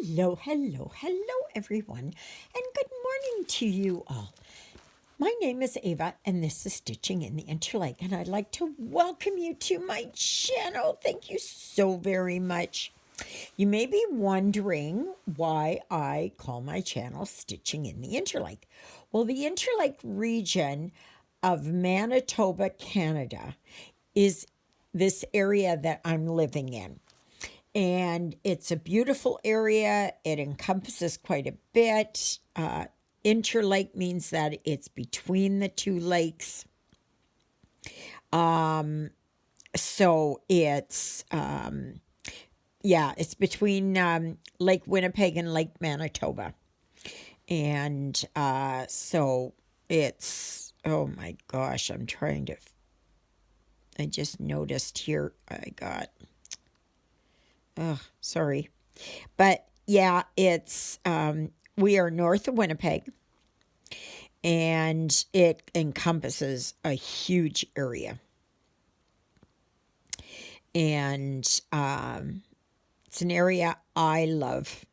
Hello, hello, hello, everyone, and good morning to you all. My name is Ava, and this is Stitching in the Interlake, and I'd like to welcome you to my channel. Thank you so very much. You may be wondering why I call my channel Stitching in the Interlake. Well, the Interlake region of Manitoba, Canada, is this area that I'm living in. And it's a beautiful area. It encompasses quite a bit. Interlake means that it's between the two lakes. So it's, it's between Lake Winnipeg and Lake Manitoba. And so it's, oh my gosh, I just noticed here sorry. But yeah, it's, we are north of Winnipeg, and it encompasses a huge area. And it's an area I love.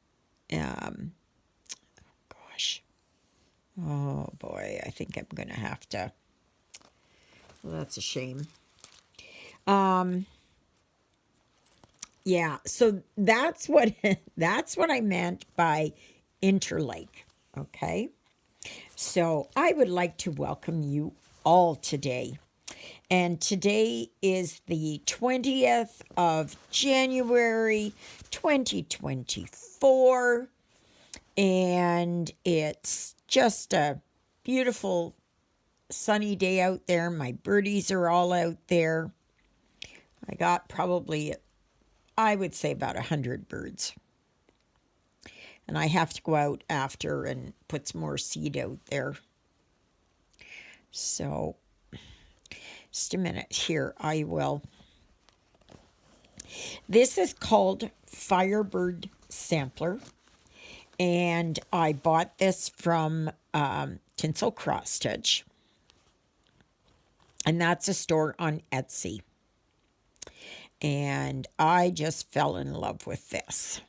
Oh boy, I think I'm going to have to, well, that's a shame. Yeah, so that's what I meant by Interlake, okay? So I would like to welcome you all today. And today is the 20th of January, 2024. And it's just a beautiful sunny day out there. My birdies are all out there. I got probably, I would say, about 100 birds. And I have to go out after and put some more seed out there. So, just a minute here, I will. This is called Firebird Sampler. And I bought this from Tinsel Cross Stitch. And that's a store on Etsy. And I just fell in love with this.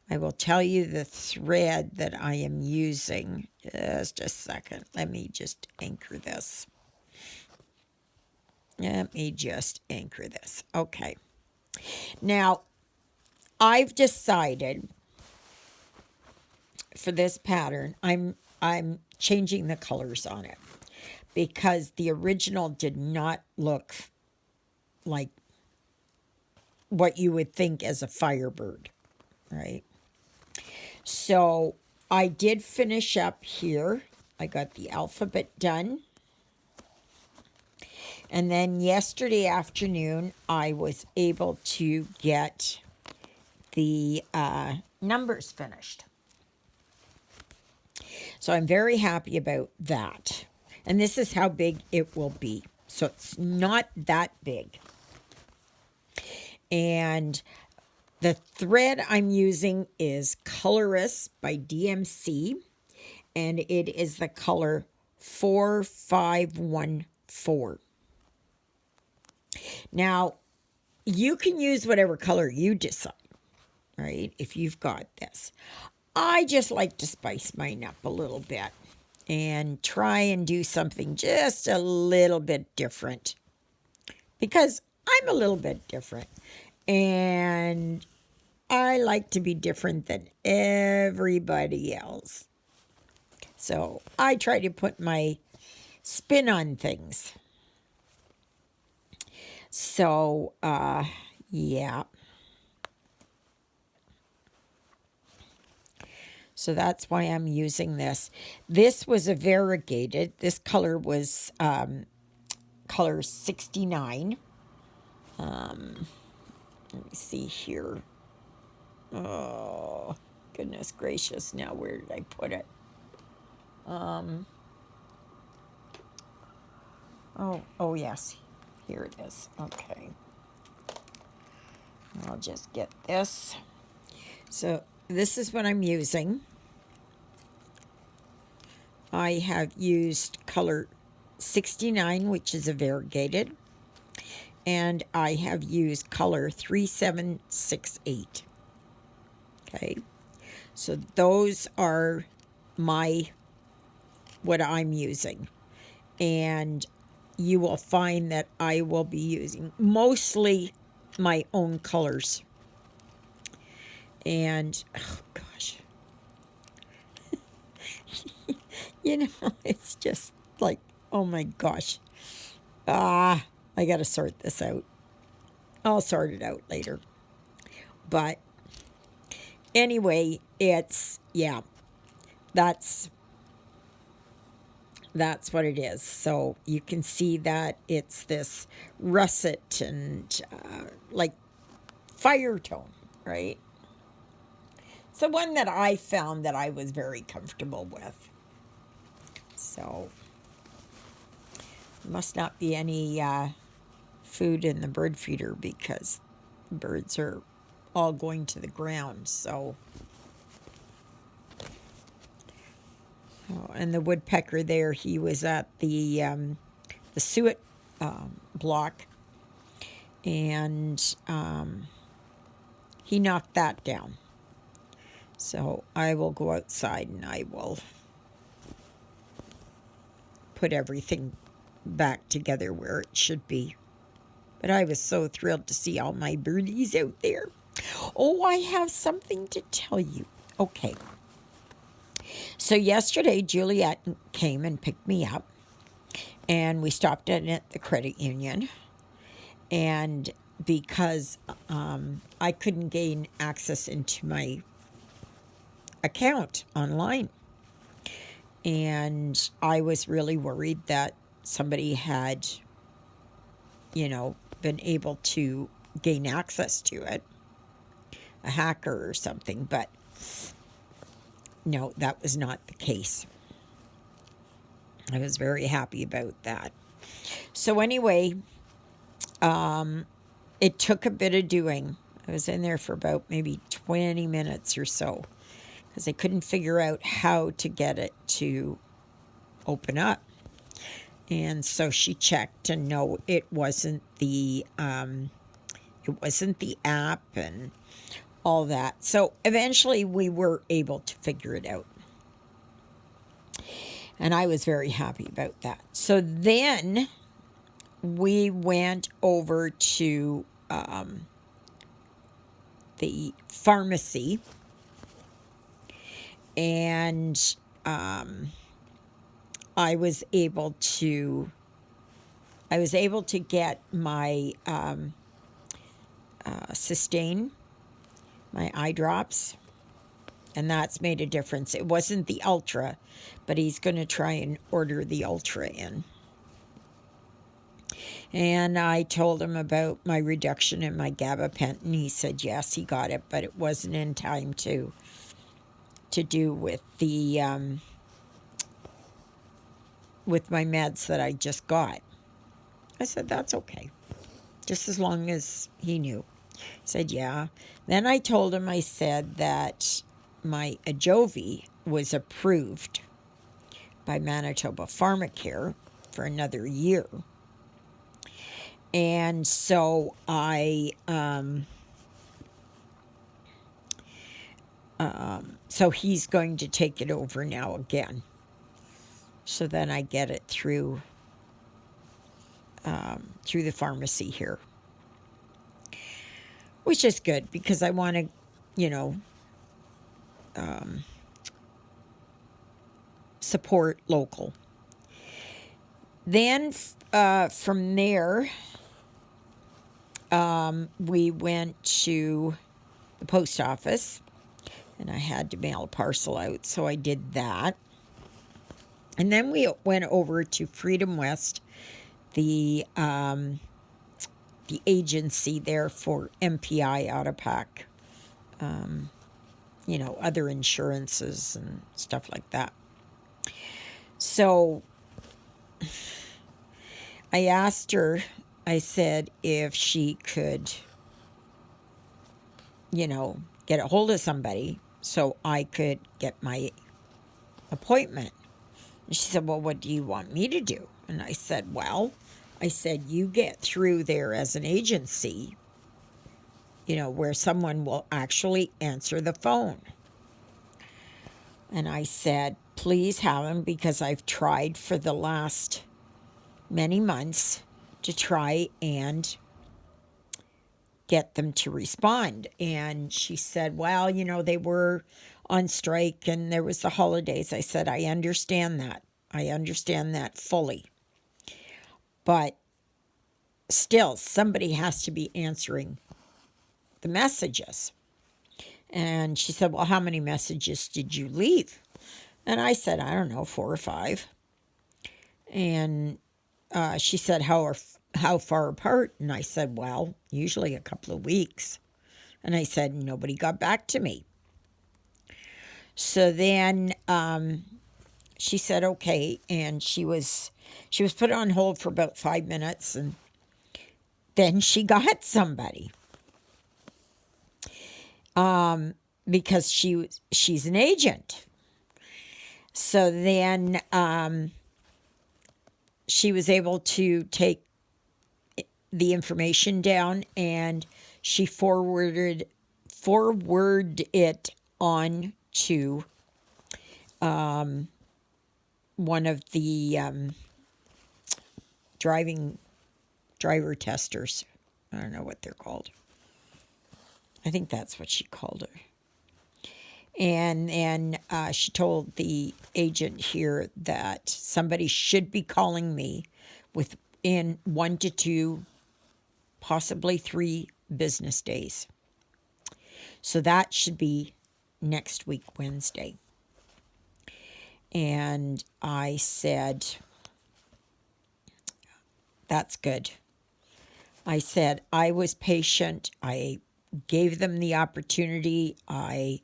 I will tell you the thread that I am using. Just a second. Let me just anchor this. Okay. Now, I've decided for this pattern, I'm changing the colors on it because the original did not look like what you would think as a Firebird, right? So I did finish up here. I got the alphabet done. And then yesterday afternoon, I was able to get the numbers finished. So I'm very happy about that. And this is how big it will be. So it's not that big. And the thread I'm using is Coloris by DMC, and it is the color 4514. Now, you can use whatever color you decide, right, if you've got this. I just like to spice mine up a little bit and try and do something just a little bit different because I'm a little bit different. And I like to be different than everybody else. So I try to put my spin on things. So, yeah. So that's why I'm using this. This was a variegated. This color was color 69. Let me see here. Oh, goodness gracious. Now, where did I put it? Oh, yes. Here it is. Okay. I'll just get this. So this is what I'm using. I have used color 69, which is a variegated. And I have used color 3768. Okay. So those are what I'm using. And you will find that I will be using mostly my own colors. And, oh gosh, it's just like, oh my gosh. I got to sort this out. I'll sort it out later. But anyway, yeah, that's what it is. So you can see that it's this russet and like fire tone, right? It's the one that I found that I was very comfortable with. So must not be any food in the bird feeder because the birds are all going to the ground. So, and the woodpecker there, he was at the suet block, and he knocked that down. So I will go outside and I will put everything back together where it should be. But I was so thrilled to see all my birdies out there. Oh, I have something to tell you. Okay. So yesterday, Juliet came and picked me up, and we stopped in at the credit union. And because I couldn't gain access into my account online, and I was really worried that somebody had, been able to gain access to it, a hacker or something, but no, that was not the case. I was very happy about that. So anyway, it took a bit of doing. I was in there for about maybe 20 minutes or so because I couldn't figure out how to get it to open up. And so she checked, and no, it wasn't the app and all that. So eventually we were able to figure it out. And I was very happy about that. So then we went over to the pharmacy, and I was able to get my Sustain, my eye drops, and that's made a difference. It wasn't the Ultra, but he's going to try and order the Ultra in. And I told him about my reduction in my gabapentin, and he said yes, he got it, but it wasn't in time to do with the with my meds that I just got. I said, that's okay, just as long as he knew. He said, yeah. Then I told him, I said that my Ajovy was approved by Manitoba Pharmacare for another year. And so so he's going to take it over now again. So then I get it through the pharmacy here, which is good because I want to, support local. Then from there, we went to the post office, and I had to mail a parcel out, so I did that. And then we went over to Freedom West, the agency there for MPI out-of-pack, other insurances and stuff like that. So I asked her, I said if she could, get a hold of somebody so I could get my appointment. And she said, well, what do you want me to do? And I said, you get through there as an agency, where someone will actually answer the phone. And I said, please have them, because I've tried for the last many months to try and get them to respond. And she said, well, they were on strike and there was the holidays. I said, I understand that. I understand that fully. But still, somebody has to be answering the messages. And she said, well, how many messages did you leave? And I said, I don't know, 4 or 5. And she said, how far apart? And I said, well, usually a couple of weeks. And I said, nobody got back to me. So then she said, okay. And she was put on hold for about 5 minutes. And then she got somebody. Because she's an agent. So then she was able to take the information down, and she forwarded it on to one of the driver testers. I don't know what they're called. I think that's what she called her. And then she told the agent here that somebody should be calling me within 1 to 2, possibly 3 business days. So that should be next week, Wednesday. And I said, that's good. I said, I was patient. I gave them the opportunity. I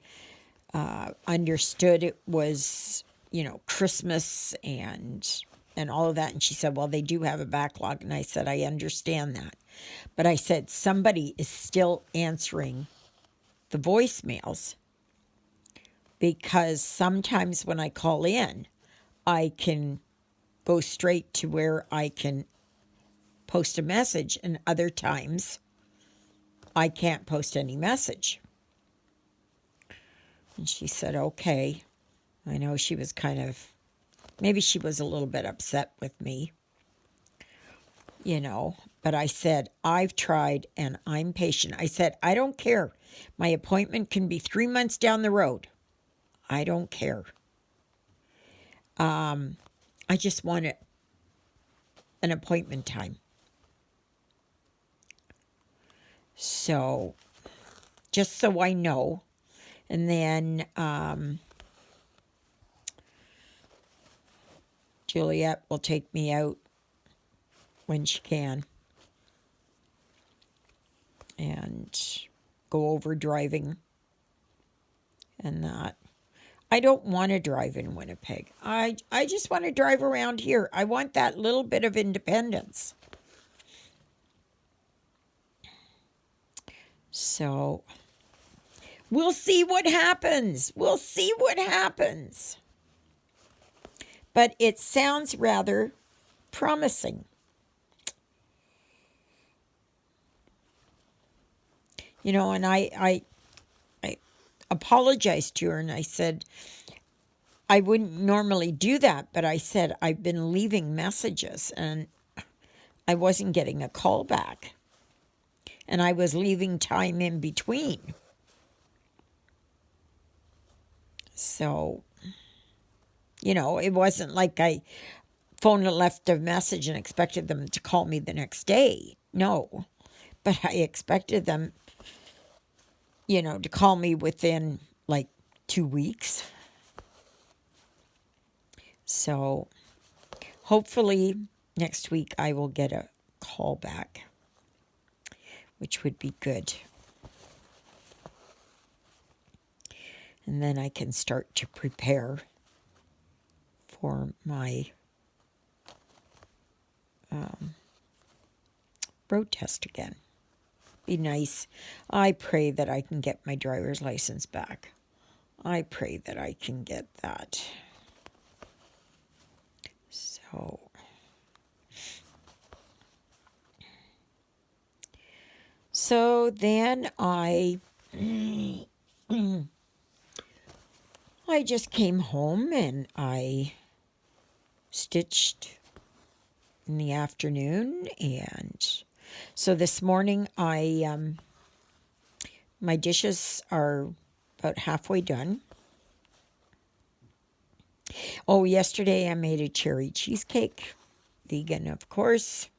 understood it was, Christmas and all of that. And she said, well, they do have a backlog. And I said, I understand that. But I said, somebody is still answering the voicemails, because sometimes when I call in, I can go straight to where I can post a message, and other times I can't post any message. And she said, okay. I know she was maybe she was a little bit upset with me, but I said, I've tried and I'm patient. I said, I don't care. My appointment can be 3 months down the road. I don't care. I just want an appointment time. So, just so I know. And then Juliet will take me out when she can and go over driving and that. I don't want to drive in Winnipeg. I just want to drive around here. I want that little bit of independence. So we'll see what happens. We'll see what happens. But it sounds rather promising. And I apologized to her, and I said, I wouldn't normally do that, but I said, I've been leaving messages and I wasn't getting a call back. And I was leaving time in between. So, it wasn't like I phoned and left a message and expected them to call me the next day. No. But I expected them, to call me within like 2 weeks. So hopefully next week I will get a call back, which would be good. And then I can start to prepare for my road test again. Be nice. I pray that I can get my driver's license back. I pray that I can get that. So then I I just came home and I stitched in the afternoon, and so this morning my dishes are about halfway done. Oh, yesterday I made a cherry cheesecake, vegan of course,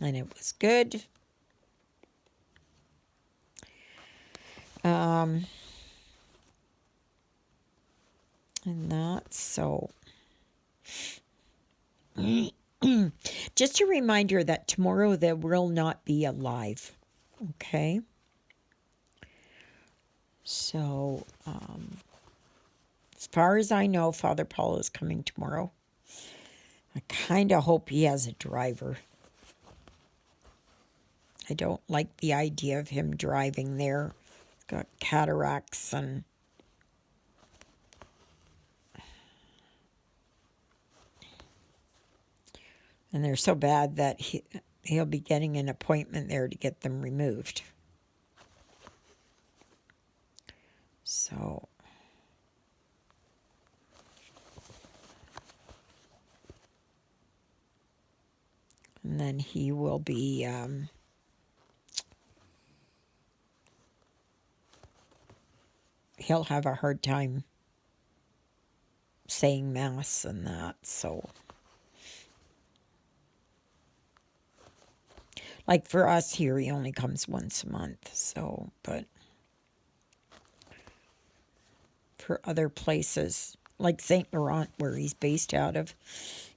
and it was good. And that's so. Just a reminder that tomorrow there will not be a live, okay? So, as far as I know, Father Paul is coming tomorrow. I kind of hope he has a driver. I don't like the idea of him driving there. He's got cataracts and they're so bad that he'll be getting an appointment there to get them removed. So, and then he will be he'll have a hard time saying mass and that, so. Like for us here, he only comes once a month, so, but for other places, like St. Laurent, where he's based out of,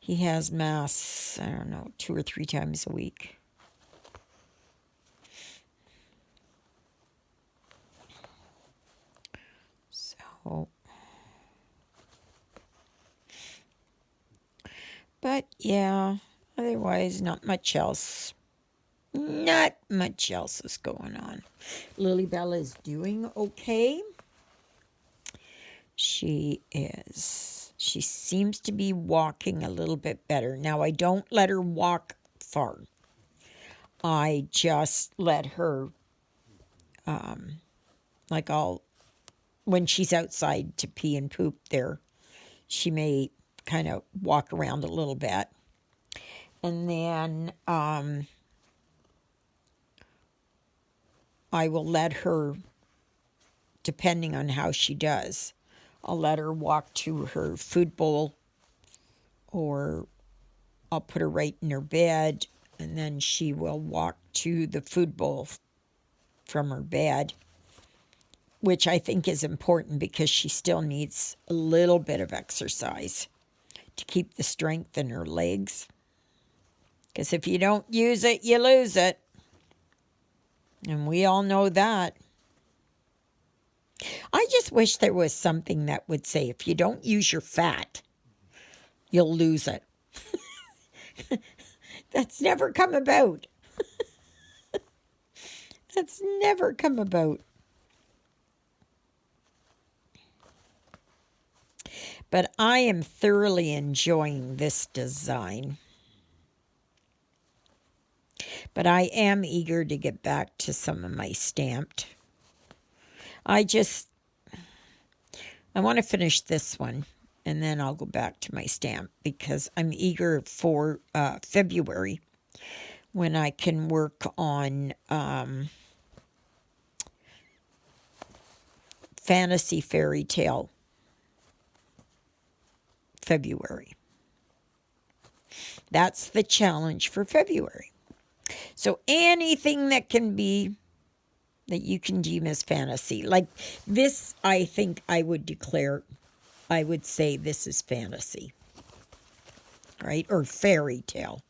he has mass, I don't know, 2 or 3 times a week. So, but yeah, otherwise, not much else. Not much else is going on. Lily Bell is doing okay. She is. She seems to be walking a little bit better. Now, I don't let her walk far. I just let her, when she's outside to pee and poop there, she may kind of walk around a little bit. And then I will let her, depending on how she does, I'll let her walk to her food bowl, or I'll put her right in her bed, and then she will walk to the food bowl from her bed, which I think is important because she still needs a little bit of exercise to keep the strength in her legs. Because if you don't use it, you lose it. And we all know that. I just wish there was something that would say, if you don't use your fat, you'll lose it. That's never come about. That's never come about. But I am thoroughly enjoying this design. But I am eager to get back to some of my stamped. I want to finish this one, and then I'll go back to my stamp, because I'm eager for February, when I can work on Fantasy Fairy Tale February. That's the challenge for February. So anything that can be, that you can deem as fantasy. Like this, I think I would say this is fantasy. Right? Or fairy tale.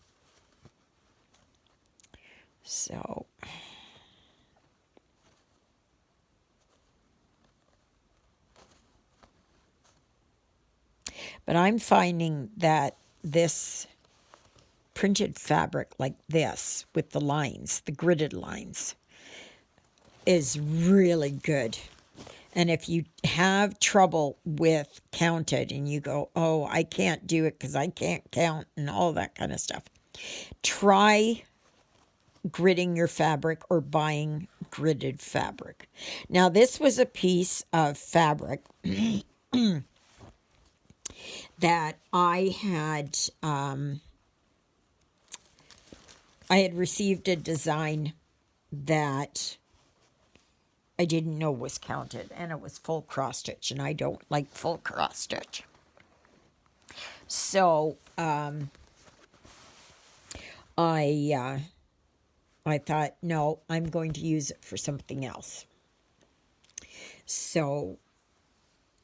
So. But I'm finding that this printed fabric like this, with the lines, the gridded lines, is really good. And if you have trouble with counted and you go, oh, I can't do it because I can't count and all that kind of stuff, try gridding your fabric or buying gridded fabric. Now, this was a piece of fabric that I had received a design that I didn't know was counted, and it was full cross stitch, and I don't like full cross stitch. So I thought, no, I'm going to use it for something else. So,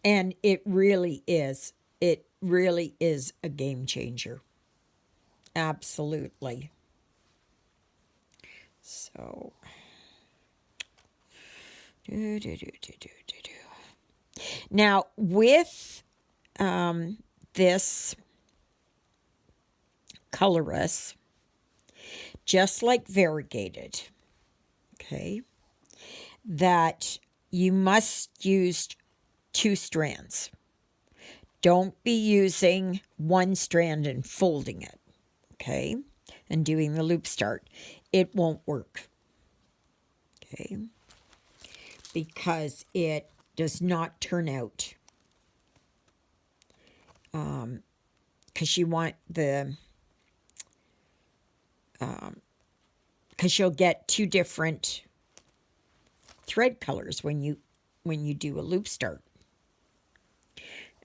and it really is a game changer. Absolutely. So, now with this Coloris, just like variegated, okay, that you must use 2 strands. Don't be using 1 strand and folding it, okay, and doing the loop start. It won't work, okay, because it does not turn out. Because you want the, because you'll get 2 different thread colors when you do a loop start.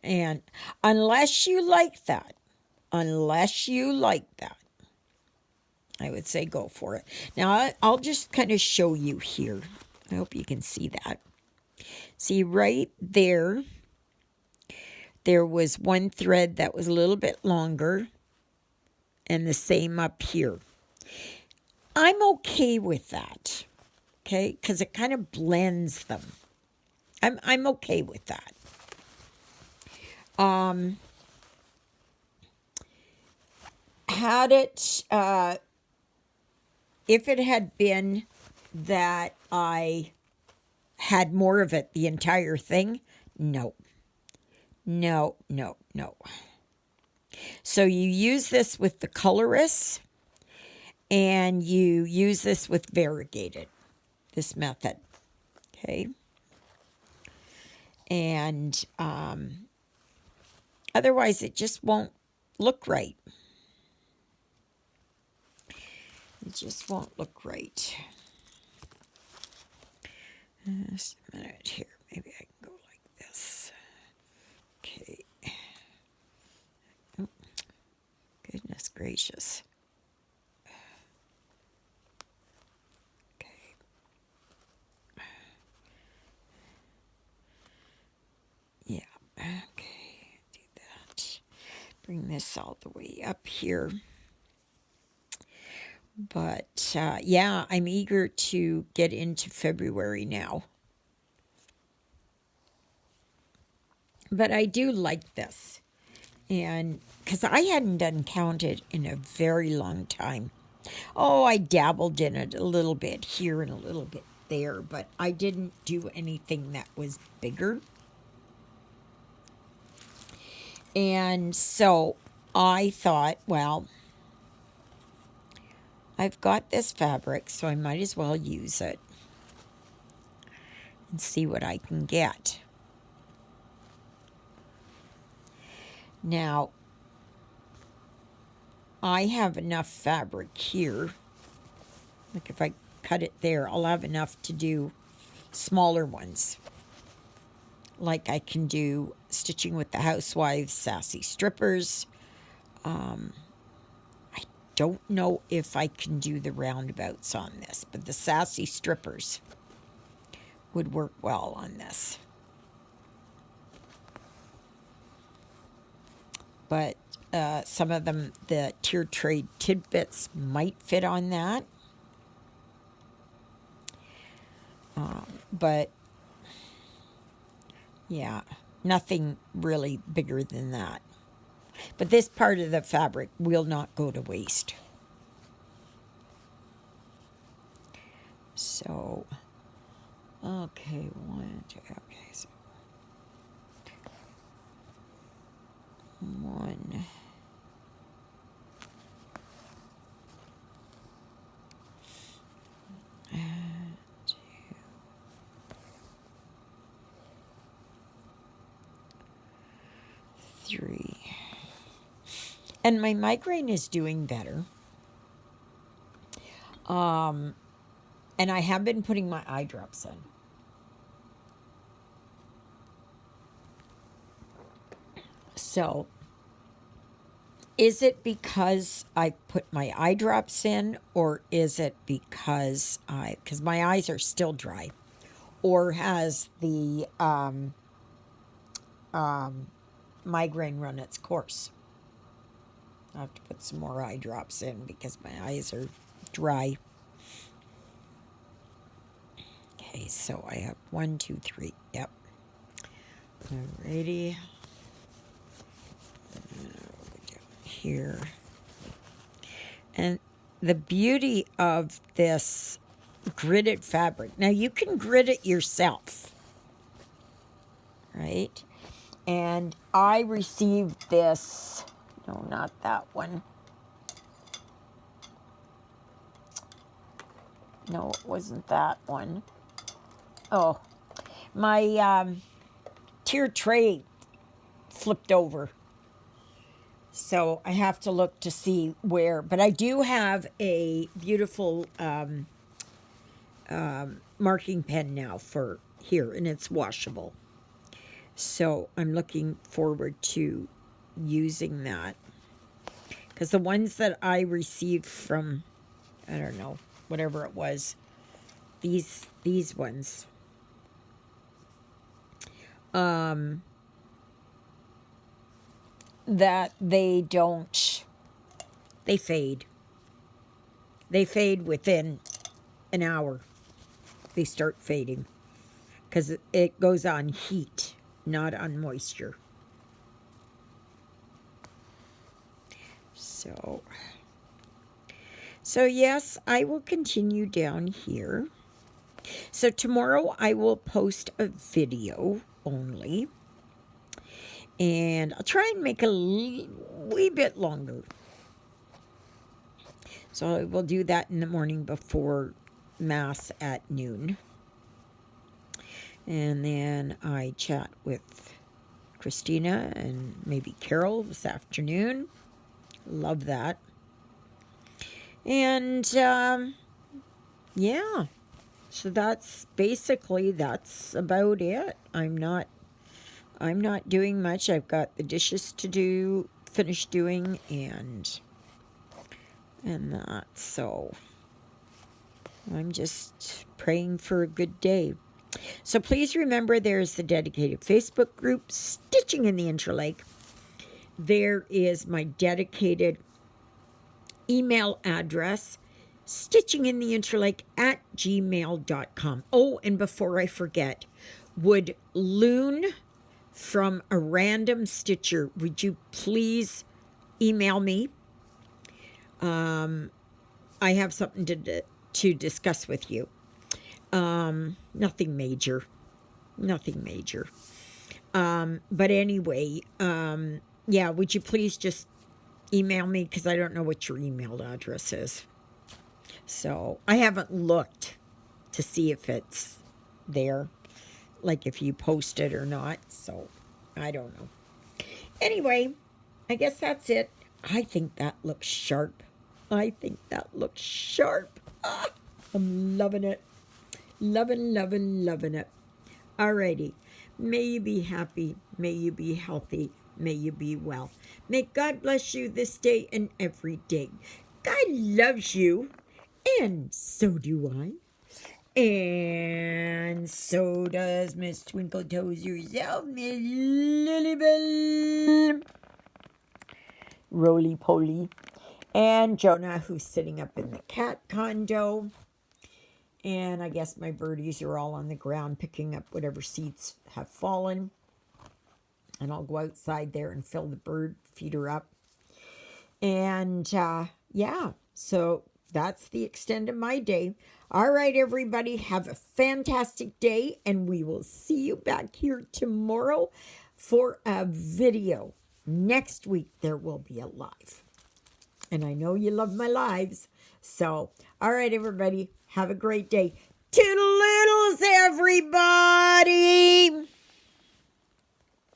And unless you like that, I would say go for it. Now, I'll just kind of show you here. I hope you can see that. See right there, there was 1 thread that was a little bit longer, and the same up here. I'm okay with that, okay, because it kind of blends them. I'm okay with that. Had it, if it had been that I had more of it, the entire thing, no. No, no, no. So you use this with the Coloris, and you use this with variegated, this method, okay? And otherwise it just won't look right. It just won't look right. Just a minute here. Maybe I can go like this. Okay. Oh, goodness gracious. Okay. Yeah. Okay. Do that. Bring this all the way up here. But, yeah, I'm eager to get into February now. But I do like this. And because I hadn't done counted in a very long time. Oh, I dabbled in it a little bit here and a little bit there. But I didn't do anything that was bigger. And so I thought, well, I've got this fabric, so I might as well use it and see what I can get. Now, I have enough fabric here. Like if I cut it there, I'll have enough to do smaller ones. Like I can do Stitching with the Housewives, Sassy Strippers. I don't know if I can do the roundabouts on this, but the Sassy Strippers would work well on this. But some of them, the Tier Trade Tidbits might fit on that. But, yeah, nothing really bigger than that. But this part of the fabric will not go to waste. So, okay, 1, 2, okay, so 1. And 2. 3. And my migraine is doing better. And I have been putting my eye drops in. So, is it because I put my eye drops in, or is it because my eyes are still dry, or has the migraine run its course? I have to put some more eye drops in because my eyes are dry. Okay, so I have 1, 2, 3. Yep. Alrighty. Here. And the beauty of this gridded fabric. Now you can grid it yourself. Right? And I received this. No, not that one. No, it wasn't that one. Oh, my tier tray flipped over. So I have to look to see where. But I do have a beautiful marking pen now for here, and it's washable. So I'm looking forward to using that. Because the ones that I received from, I don't know, whatever it was, these ones, that they fade. They fade within an hour. They start fading because it goes on heat, not on moisture. So yes, I will continue down here. So tomorrow I will post a video only. And I'll try and make a wee bit longer. So I will do that in the morning before Mass at noon. And then I chat with Christina and maybe Carol this afternoon. Love that. And yeah, so that's about it. I'm not doing much. I've got the dishes to finish doing and that. So I'm just praying for a good day. So please remember, there's the dedicated Facebook group, Stitching in the Interlake. There is my dedicated email address, stitchingintheinterlake@gmail.com. Oh, and before I forget, would Loon from a random stitcher, would you please email me? I have something to discuss with you. Nothing major. But anyway, yeah, would you please just email me, because I don't know what your email address is. So I haven't looked to see if it's there, like if you post it or not. So I don't know. Anyway, I guess that's it. I think that looks sharp. Ah, I'm loving it. Loving it. Alrighty. May you be happy. May you be healthy. May you be well. May God bless you this day and every day. God loves you, and so do I. And so does Miss Twinkle Toes yourself, Miss Lilybell. Roly Poly. And Jonah, who's sitting up in the cat condo. And I guess my birdies are all on the ground picking up whatever seeds have fallen. And I'll go outside there and fill the bird feeder up. And yeah, so that's the extent of my day. All right, everybody, have a fantastic day. And we will see you back here tomorrow for a video. Next week, there will be a live. And I know you love my lives. So, all right, everybody, have a great day. Toodle-oodles, everybody.